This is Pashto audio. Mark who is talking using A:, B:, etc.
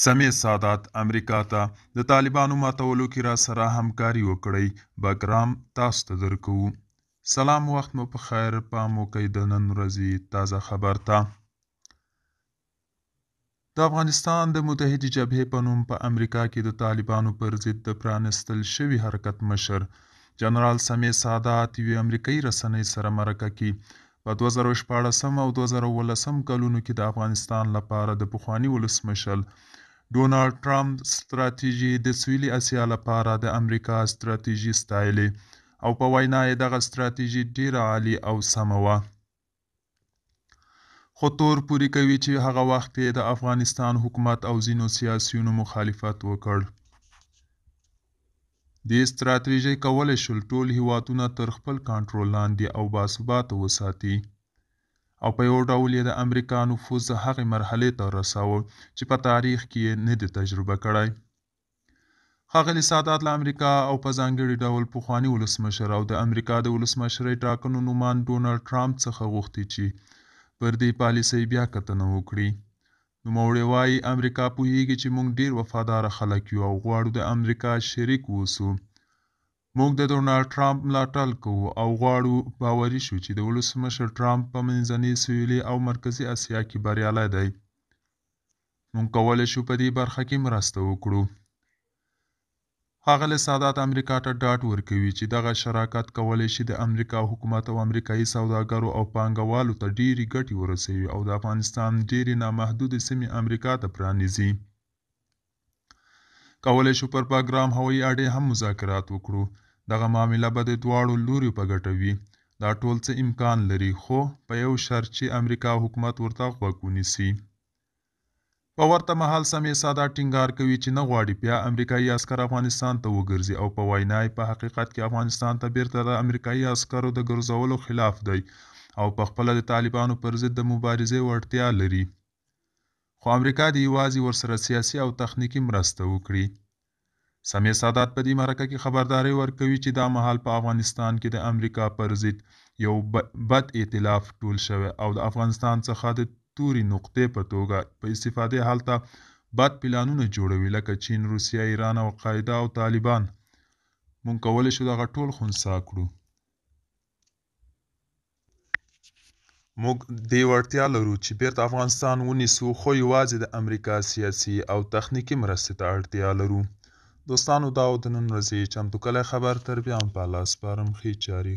A: سمیع سادات امریکا ته د طالبانو ماتولو کې را سره همکاري وکړئ. بګرام تاسو ته درکوو. سلام، وخت مو په خیر. پام وکړئ د نن ورځې تازه خبر ته. د افغانستان د متحدې جبهې په نوم په امریکا کې د طالبانو پر ضد د پرانستل شوي حرکت مشر جنرال سمیع سادات یوې امریکایي رسنۍ سره مرکه کې په 2014 او 2018 کلونو کې د افغانستان لپاره د پخواني ولسمشر ډونالډ ټرمپ ستراتیژي د سویلي اسیا لپاره د امریکا ستراتیژي ستایلې او په وینا یې دغه ستراتیژي ډیره عالي او سمه وه. خو تور پورې کوي چې هغه وخت کې د افغانستان حکومت او ځینو سیاسیونو مخالفت وکړ. دې ستراتیژۍ کولی شول ټول هیوادونه تر خپل کنټرول لاندې او باثباته وساتي او په یو ډول یې د امریکا نفوذ هغې مرحلې ته رساوه چې په تاریخ کې یې نه دی تجربه کړی. ښاغلي سادات له امریکا او په ځانګړي ډول پخواني ولسمشر او د امریکا د ولسمشرۍ ټاکنو نوماند ډونالډ ټرمپ څخه غوښتي چې پر دې پالیسۍ بیا کتنه وکړي. نوموړی وایي امریکا پوهیږي چې موږ ډېر وفاداره خلک یو او غواړو د امریکا شریک اوسو. موږ د ډونالډ ټرمپ ملاتړ کوو او غواړو باوري شو چې د ولسمشر ټرمپ په منځني سویلي او مرکزي اسیا کې بریالی دی. موږ کولی شو په دې برخه کې مرسته وکړو. ښاغلی سادات امریکا ته ډاډ ورکوي چې دغه شراکت کولی شي د امریکا حکومت او امریکایي سوداګرو او پانګوالو ته ډېرې ګټې ورسوي او د افغانستان ډېرې نامحدودې سیمې امریکا ته پرانیزي. کولی شو پر بګرام هوایي اډې هم مذاکرات وکړو. دغه معامله به د دواړو لوریو په ګټه وي. دا ټول څه امکان لري، خو په یو شرط چې امریکا حکومت ورته غوږ ونیسي. په ورته مهال سمیع سادات ټینګار کوي چې نه غواړي بیا امریکایي عسکر افغانستان ته وګرځي او په وینا یې په حقیقت کې افغانستان ته بیرته د امریکایي عسکرو د ګرځولو خلاف دی او پخپله د طالبانو پر ضد د مبارزې وړتیا لري. خو امریکا دې یوازې ورسره سیاسي او تخنیکي مرسته وکړي. سمیع سادات په دې مرکه کې خبرداری ورکوي چې دا مهال په افغانستان کې د امریکا پر ضد یو بد ائتلاف ټول شوی او د افغانستان څخه د تورې نقطې په توګه په استفادې هلته بد پلانونه جوړوي لکه چین، روسیه، ایران او القاعده او طالبان. موږ کولی شو دغه ټول خنثی کړو. موږ دې وړتیا لرو چې بیرته افغانستان ونیسو، خو یوازې د امریکا سیاسي او تخنیکي مرستې ته اړتیا لرو. دوستانو، دا و د نن ورځې چمتو کلی خبر. تر بیا هم په الله سپارم. ښې چارې